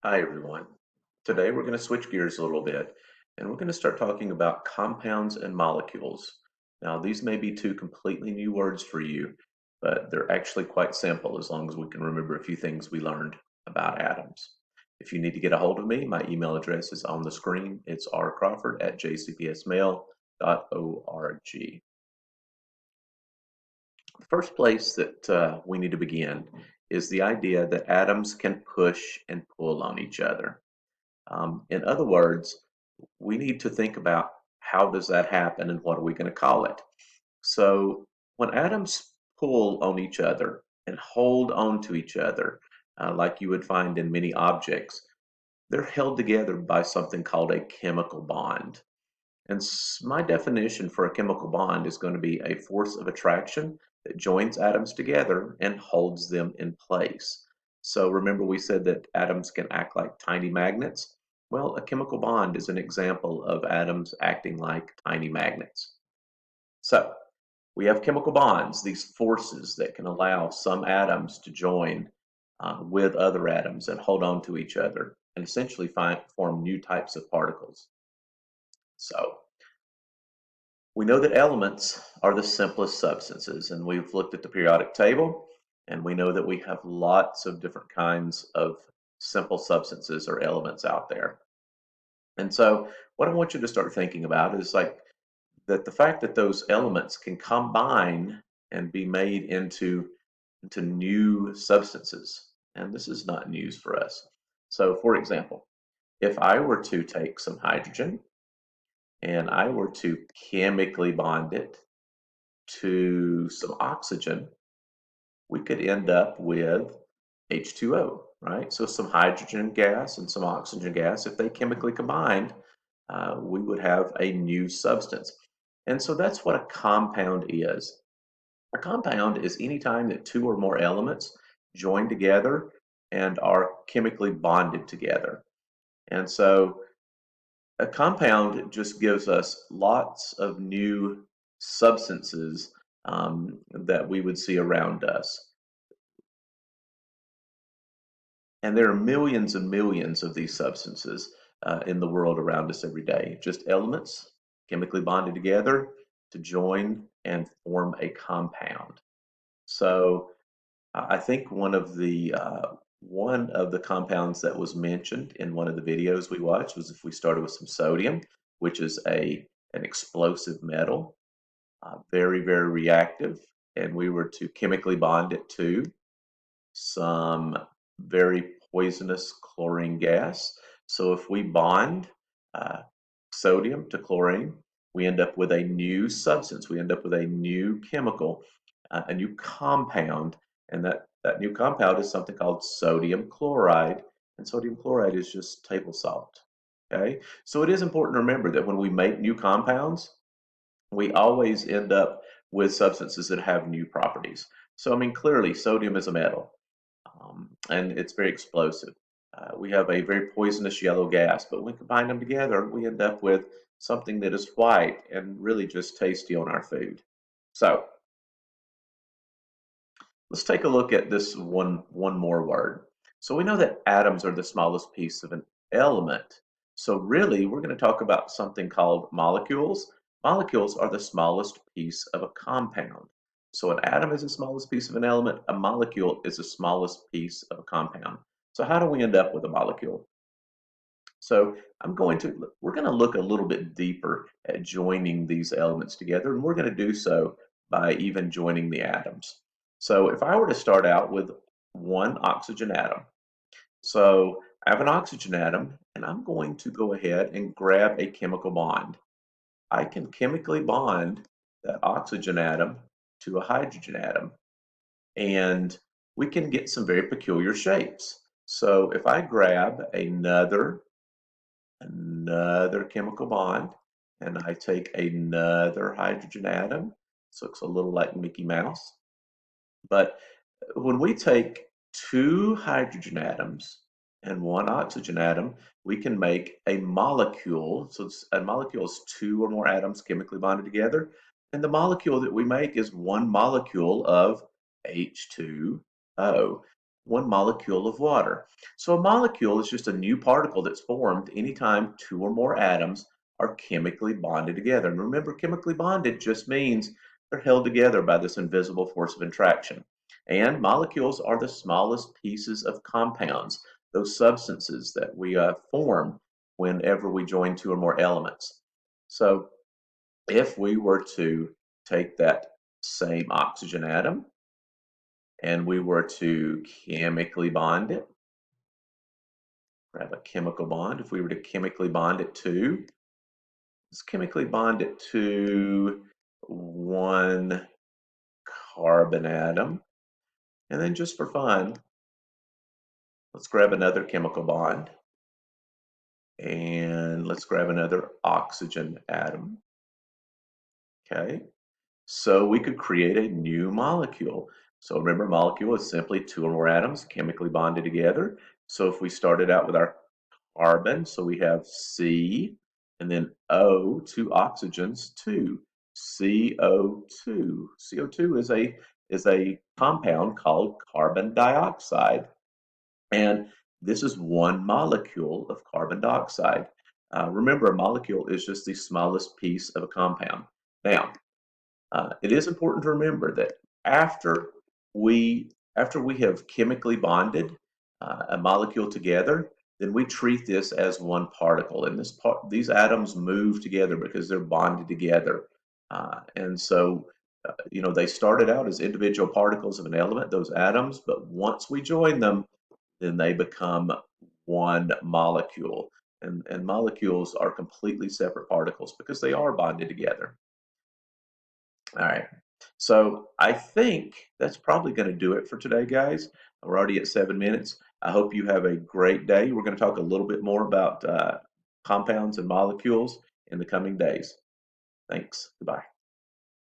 Hi, everyone. Today we're going to switch gears a little bit and we're going to start talking about compounds and molecules. Now, these may be two completely new words for you, but they're actually quite simple as long as we can remember a few things we learned about atoms. If you need to get a hold of me, my email address is on the screen. It's rcrawford@jcpsmail.org. The first place that we need to begin is the idea that atoms can push and pull on each other. In other words, we need to think about how does that happen and what are we going to call it. So when atoms pull on each other and hold on to each other, like you would find in many objects, they're held together by something called a chemical bond. And my definition for a chemical bond is going to be a force of attraction that joins atoms together and holds them in place. So remember we said that atoms can act like tiny magnets? Well, a chemical bond is an example of atoms acting like tiny magnets. So we have chemical bonds, these forces that can allow some atoms to join with other atoms and hold on to each other and essentially form new types of particles. So we know that elements are the simplest substances, and we've looked at the periodic table, and we know that we have lots of different kinds of simple substances or elements out there. And so, what I want you to start thinking about is like that the fact that those elements can combine and be made into new substances. And this is not news for us. So, for example, if I were to take some hydrogen and I were to chemically bond it to some oxygen, we could end up with H2O, right? So some hydrogen gas and some oxygen gas, if they chemically combined, we would have a new substance. And so that's what a compound is. A compound is any time that two or more elements join together and are chemically bonded together. And so a compound just gives us lots of new substances that we would see around us. And there are millions and millions of these substances in the world around us every day. Just elements chemically bonded together to join and form a compound. So I think one of the compounds that was mentioned in one of the videos we watched was if we started with some sodium, which is a an explosive metal, very very reactive, and we were to chemically bond it to some very poisonous chlorine gas. So if we bond uh, sodium to chlorine, we end up with a new substance. We end up with a new chemical, a new compound, and that new compound is something called sodium chloride. And sodium chloride is just table salt. Okay, so it is important to remember that when we make new compounds, we always end up with substances that have new properties. So, I mean, clearly, sodium is a metal and it's very explosive. We have a very poisonous yellow gas, but when we combine them together, we end up with something that is white and really just tasty on our food. So let's take a look at this one more word. So we know that atoms are the smallest piece of an element. So really, we're going to talk about something called molecules. Molecules are the smallest piece of a compound. So an atom is the smallest piece of an element. A molecule is the smallest piece of a compound. So how do we end up with a molecule? So we're going to look a little bit deeper at joining these elements together, and we're going to do so by even joining the atoms. So if I were to start out with one oxygen atom, so I have an oxygen atom, and I'm going to go ahead and grab a chemical bond. I can chemically bond that oxygen atom to a hydrogen atom, and we can get some very peculiar shapes. So if I grab another chemical bond, and I take another hydrogen atom. This looks a little like Mickey Mouse. But when we take two hydrogen atoms and one oxygen atom, we can make a molecule. So a molecule is two or more atoms chemically bonded together. And the molecule that we make is one molecule of H2O. 1 molecule of water. So a molecule is just a new particle that's formed anytime 2 or more atoms are chemically bonded together. And remember, chemically bonded just means they're held together by this invisible force of attraction. And molecules are the smallest pieces of compounds, those substances that we form whenever we join 2 or more elements. So if we were to take that same oxygen atom and we were to chemically bond it, grab a chemical bond. If we were to chemically bond it to, let's chemically bond it to 1 carbon atom. And then just for fun, let's grab another chemical bond. And let's grab another oxygen atom. Okay. So we could create a new molecule. So remember, molecule is simply 2 or more atoms chemically bonded together. So if we started out with our carbon, so we have C, and then O, 2 oxygens, 2, CO2. CO2 is a compound called carbon dioxide, and this is 1 molecule of carbon dioxide. Remember, a molecule is just the smallest piece of a compound. Now, it is important to remember that after we have chemically bonded a molecule together, then we treat this as 1 particle, and these atoms move together because they're bonded together. And so, they started out as individual particles of an element, those atoms, but once we join them, then they become 1 molecule. And molecules are completely separate particles because they are bonded together. All right. So I think that's probably going to do it for today, guys. We're already at 7 minutes. I hope you have a great day. We're going to talk a little bit more about compounds and molecules in the coming days. Thanks. Goodbye.